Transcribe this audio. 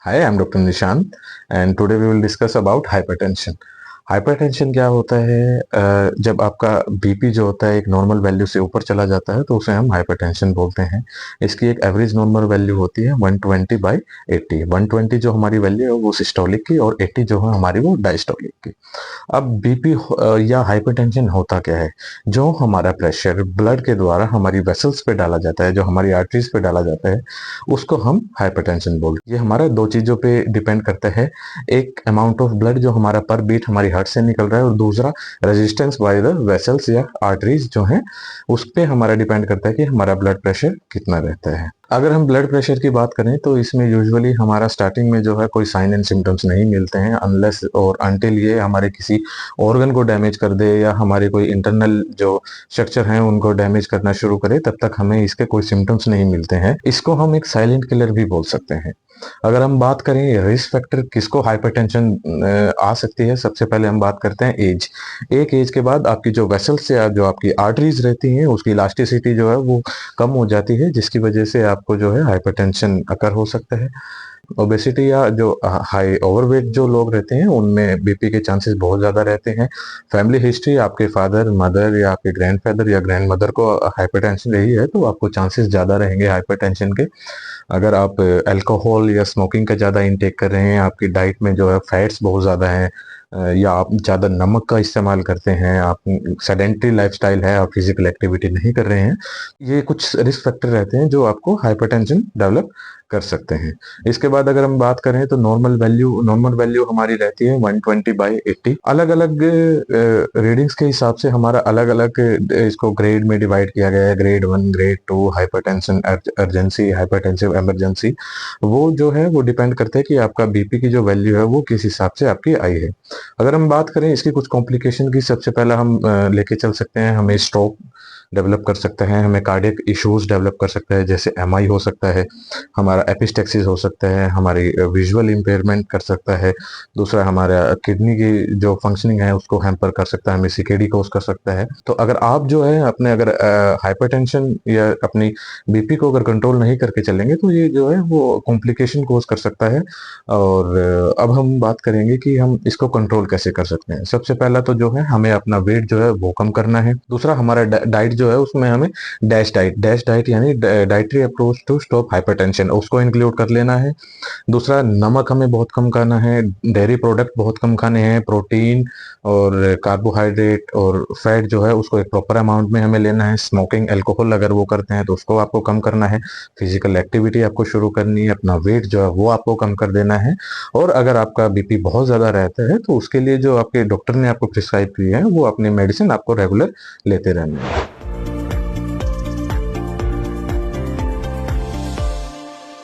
Hi, I'm Dr. Nishant, and today we will discuss about hypertension. Hypertension क्या होता है? जब आपका बीपी जो होता है एक नॉर्मल वैल्यू से ऊपर चला जाता है तो उसे हम हाइपरटेंशन बोलते हैं। इसकी एक एवरेज नॉर्मल वैल्यू होती है 120/80। 120 जो हमारी वैल्यू है वो सिस्टोलिक की और 80 जो है हमारी वो डायस्टोलिक की। अब बीपी या हाइपरटेंशन होता क्या है? जो हमारा प्रेशर ब्लड के द्वारा हमारी वेसल्स पे डाला जाता है, जो हमारी आर्टरीज पे डाला जाता है, उसको हम हाइपरटेंशन बोलते हैं। ये हमारा दो चीजों पे डिपेंड करता है। एक अमाउंट ऑफ ब्लड जो हमारा पर बीट हमारी हार्ट से निकल रहा है, और दूसरा रेजिस्टेंस बाय द वेसल्स या आर्टरीज जो हैं उस पे हमारा डिपेंड करता है कि हमारा ब्लड प्रेशर कितना रहता है। अगर हम ब्लड प्रेशर की बात करें तो इसमें यूजुअली हमारा स्टार्टिंग में जो है कोई साइन एंड सिम्टम्स नहीं मिलते हैं, अनलेस और अनटिल ये हमारे किसी ऑर्गन को डैमेज कर दे या हमारे कोई इंटरनल जो स्ट्रक्चर हैं उनको डैमेज करना शुरू करे, तब तक हमें इसके कोई सिम्टम्स नहीं मिलते हैं। इसको हम एक साइलेंट किलर भी बोल सकते हैं। अगर हम बात करें रिस्क फैक्टर किसको हाइपरटेंशन आ सकती है, सबसे पहले हम बात करते हैं एज। एक एज के बाद आपकी जो वेसल्स या जो आपकी आर्टरीज रहती हैं उसकी इलास्टिसिटी जो है वो कम हो जाती है, जिसकी वजह से आपको जो है हाइपरटेंशन अकर हो सकता है। ओबेसिटी या जो हाई ओवरवेट जो लोग रहते हैं उनमें बीपी के चांसेस बहुत ज़्यादा रहते हैं। फैमिली हिस्ट्री, आपके फादर मदर या आपके ग्रैंडफादर या ग्रैंड मदर को हाइपरटेंशन रही है तो आपको चांसेस ज़्यादा रहेंगे हाइपरटेंशन के। अगर आप अल्कोहल या स्मोकिंग का ज़्यादा इंटेक कर रहे हैं, आपकी डाइट में जो है फैट्स बहुत ज़्यादा हैं, या आप ज़्यादा नमक का इस्तेमाल करते हैं, आप सेडेंटरी लाइफस्टाइल है, आप फिजिकल एक्टिविटी नहीं कर रहे हैं, ये कुछ रिस्क फैक्टर रहते हैं जो आपको हाइपरटेंशन डेवलप कर सकते हैं। इसके बाद अगर हम बात करें तो नॉर्मल वैल्यू हमारी रहती है 120/80। अलग अलग रीडिंग्स के हिसाब से हमारा अलग अलग इसको ग्रेड में डिवाइड किया गया है। Grade 1, grade 2, hypertension urgency, hypertensive emergency. वो जो है वो डिपेंड करता है कि आपका बीपी की जो वैल्यू है वो किस हिसाब से आपकी आई है। अगर हम बात करें इसकी कुछ कॉम्प्लिकेशन की, सबसे पहला हम लेके चल सकते हैं, हमें स्ट्रोक डेवलप कर सकता है, हमें कार्डियक इश्यूज डेवलप कर सकता है, जैसे एमआई हो सकता है, हमारा एपिस्टेक्सिस हो सकता है, हमारी विजुअल इम्पेयरमेंट कर सकता है। दूसरा हमारा किडनी की जो फंक्शनिंग है उसको हैम्पर कर सकता है, हमें सीकेडी कोज कर सकता है। तो अगर आप जो है अपने अगर हाइपरटेंशन या अपनी बीपी को अगर कंट्रोल नहीं करके चलेंगे तो ये जो है वो कॉम्प्लिकेशन कोज कर सकता है। और अब हम बात करेंगे कि हम इसको कंट्रोल कैसे कर सकते हैं। सबसे पहला तो जो है हमें अपना वेट जो है वो कम करना है। दूसरा हमारा डाइट जो है उसमें हमें डैश डाइट यानी dietary approach to stop hypertension उसको इंक्लूड कर लेना है। दूसरा नमक हमें बहुत कम खाना है, डेयरी प्रोडक्ट बहुत कम खाने हैं, प्रोटीन और कार्बोहाइड्रेट और फैट जो है उसको एक प्रॉपर अमाउंट में हमें लेना है। स्मोकिंग अल्कोहल अगर वो करते हैं तो उसको आपको कम करना है। फिजिकल एक्टिविटी आपको शुरू करनी है, अपना वेट जो है वो आपको कम कर देना है। और अगर आपका बीपी बहुत ज़्यादा रहता है तो उसके लिए जो आपके डॉक्टर ने आपको प्रिस्क्राइब की है वो अपनी मेडिसिन आपको रेगुलर लेते रहना है।